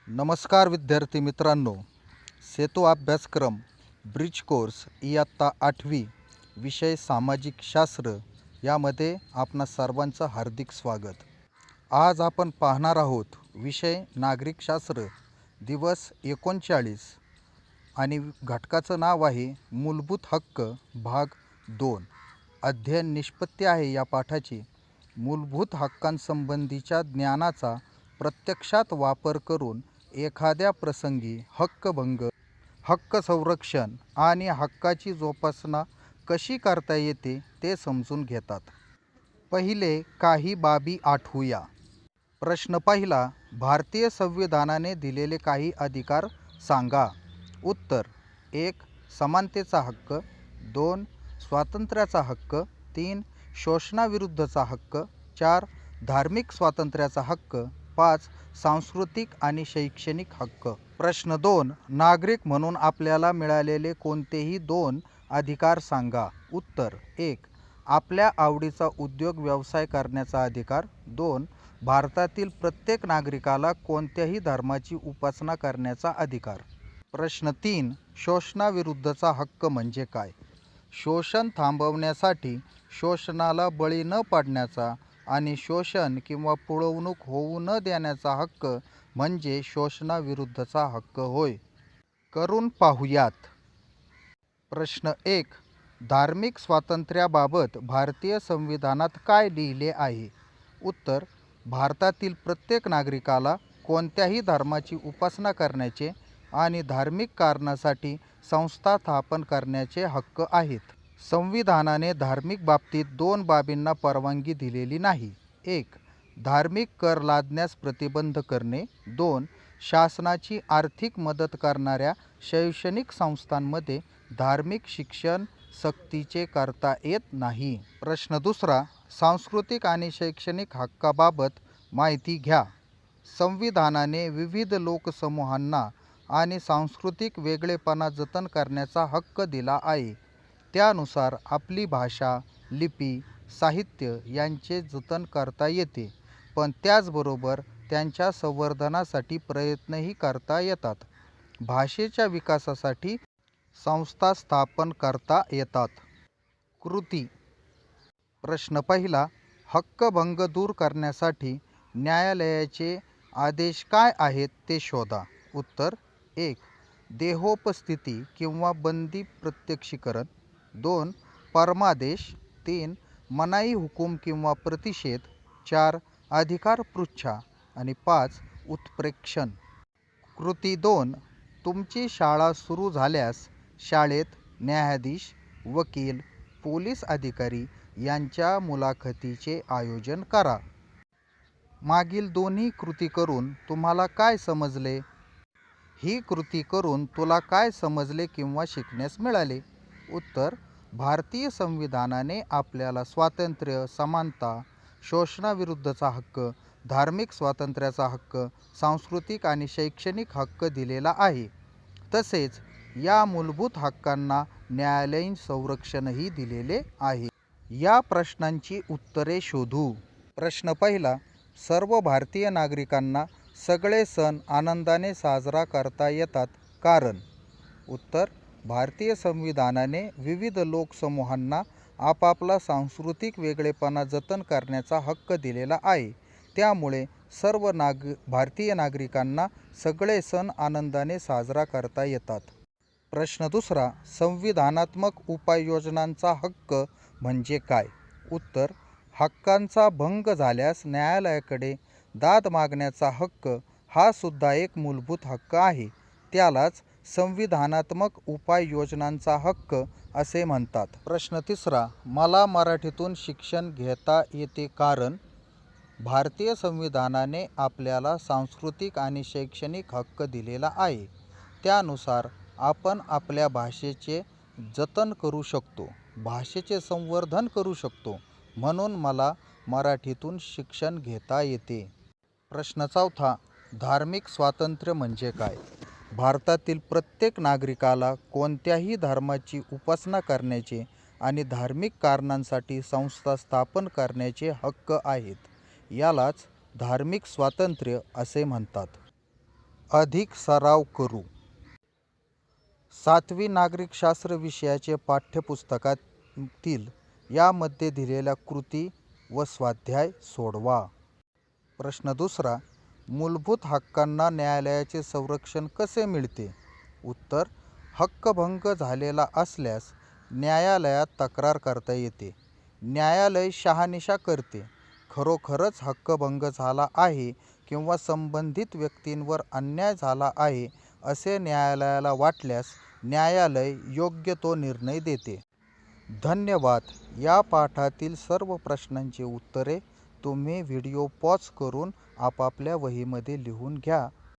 नमस्कार विद्यार्थी मित्रांनो, सेतू अभ्यासक्रम ब्रिज कोर्स इयत्ता 8वी विषय सामाजिक शास्त्र यामध्ये आपणा सर्वांचं हार्दिक स्वागत। आज आपण पाहणार आहोत विषय नागरिकशास्त्र दिवस 39 आणि घटकाचं नाव आहे मूलभूत हक्क भाग 2। अध्ययन निष्पत्ती आहे या पाठाची। मूलभूत हक्कांसंबंधीच्या ज्ञानाचा प्रत्यक्षात वापर करून एखाद्या प्रसंगी हक्कभंग, हक्क संरक्षण आणि हक्काची जोपासना कशी करता येते ते समजून घेतात। पहिले काही बाबी आठवूया। प्रश्न पहिला, भारतीय संविधानाने दिलेले काही अधिकार सांगा। उत्तर: 1. समानतेचा हक्क, 2. स्वातंत्र्याचा हक्क, 3. शोषणाविरुद्धचा हक्क, 4. धार्मिक स्वातंत्र्याचा हक्क, 5. सांस्कृतिक आणि शैक्षणिक हक्क। प्रश्न 2, नागरिक म्हणून आपल्याला मिळालेले कोणतेही 2 अधिकार सांगा। उत्तर: 1. आपल्या आवडीचा उद्योग व्यवसाय करण्याचा अधिकार, 2. भारतातील प्रत्येक नागरिकाला कोणत्याही धर्माची उपासना करण्याचा अधिकार। प्रश्न 3, शोषणाविरुद्धचा हक्क म्हणजे काय? शोषण थांबवण्यासाठी, शोषणाला बळी न पडण्याचा आणि शोषण किंवा पुळवणूक होऊ न देण्याचा हक्क म्हणजे शोषणाविरुद्धचा हक्क होय। करून पाहूयात। प्रश्न 1, धार्मिक स्वातंत्र्याबाबत भारतीय संविधानात काय लिहिले आहे? उत्तर: भारतातील प्रत्येक नागरिकाला कोणत्याही धर्माची उपासना करण्याचे आणि धार्मिक कारणासाठी संस्था स्थापन करण्याचे हक्क आहेत। संविधानाने धार्मिक बाबतीत 2 बाबींना परवानगी दिलेली नाही। 1. धार्मिक कर लादण्यास प्रतिबंध करणे, 2. शासनाची आर्थिक मदत करणाऱ्या शैक्षणिक संस्थांमध्ये धार्मिक शिक्षण सक्तीचे करता येत नाही। प्रश्न दुसरा, सांस्कृतिक आणि शैक्षणिक हक्काबाबत माहिती घ्या। संविधानाने विविध लोकसमूहांना आणि सांस्कृतिक वेगळेपणा जतन करण्याचा हक्क दिला आहे। त्यानुसार आपली भाषा, लिपी, साहित्य यांचे जतन करता येते, पण त्याचबरोबर त्यांच्या संवर्धनासाठी प्रयत्नही करता येतात। भाषेच्या विकासासाठी संस्था स्थापन करता येतात। कृती. प्रश्न पहिला, हक्कभंग दूर करण्यासाठी न्यायालयाचे आदेश काय आहेत ते शोधा। उत्तर: 1. देहोपस्थिती किंवा बंदी प्रत्यक्षीकरण, 2. परमादेश, 3. मनाई हुकूम किंवा प्रतिषेध, 4. अधिकार पृच्छा आणि 5. उत्प्रेक्षण। कृती 2, तुमची शाळा सुरू झाल्यास शाळेत न्यायाधीश, वकील, पोलीस अधिकारी यांच्या मुलाखतीचे आयोजन करा। मागील दोन्ही कृती करून तुम्हाला काय समजले? ही कृती करून तुला काय समजले किंवा शिकण्यास मिळाले? उत्तर: भारतीय संविधानाने आपल्याला स्वातंत्र्य, समानता, शोषणाविरुद्धचा हक्क, धार्मिक स्वातंत्र्याचा हक्क, सांस्कृतिक आणि शैक्षणिक हक्क दिलेला आहे। तसेच या मूलभूत हक्कांना न्यायालयीन संरक्षणही दिलेले आहे। या प्रश्नांची उत्तरे शोधू। प्रश्न पहिला, सर्व भारतीय नागरिकांना सगळे सण आनंदाने साजरा करता येतात कारण? उत्तर: भारतीय संविधानाने विविध लोकसमूहांना आपापला सांस्कृतिक वेगळेपणा जतन करण्याचा हक्क दिलेला आहे। त्यामुळे सर्व भारतीय नागरिकांना सगळे सण आनंदाने साजरा करता येतात। प्रश्न दुसरा, संविधानात्मक उपाययोजनांचा हक्क म्हणजे काय? उत्तर: हक्कांचा भंग झाल्यास न्यायालयाकडे दाद मागण्याचा हक्क हा सुद्धा एक मूलभूत हक्क आहे। त्यालाच संविधानात्मक उपाययोजनांचा हक्क असे म्हणतात। प्रश्न तिसरा, मला मराठीतून शिक्षण घेता येते कारण? भारतीय संविधानाने आपल्याला सांस्कृतिक आणि शैक्षणिक हक्क दिलेला आहे। त्यानुसार आपण आपल्या भाषेचे जतन करू शकतो, भाषेचे संवर्धन करू शकतो, म्हणून मला मराठीतून शिक्षण घेता येते। प्रश्न चौथा, धार्मिक स्वातंत्र्य म्हणजे काय? भारतातील प्रत्येक नागरिकाला कोणत्याही धर्माची उपासना करण्याचे आणि धार्मिक कारणांसाठी संस्था स्थापन करण्याचे हक्क आहेत। यालाच धार्मिक स्वातंत्र्य असे म्हणतात। अधिक सराव करू. 7वी नागरिकशास्त्र विषयाचे पाठ्यपुस्तकातील यामध्ये दिलेल्या कृती व स्वाध्याय सोडवा. प्रश्न दुसरा, मूलभूत हक्कांना न्यायालयाचे संरक्षण कसे मिळते? उत्तर, हक्कभंग झालेला असल्यास न्यायालयात तक्रार करता येते. न्यायालय शहानिशा करते. खरोखरच हक्कभंग झाला आहे किंवा संबंधित व्यक्तींवर अन्याय झाला आहे असे न्यायालयाला वाटल्यास न्यायालय योग्य तो निर्णय देते. धन्यवाद. या पाठातील सर्व प्रश्नांची उत्तरे तुम्ही व्हिडिओ पॉज करून आपापल्या वहीमध्ये लिहून घ्या.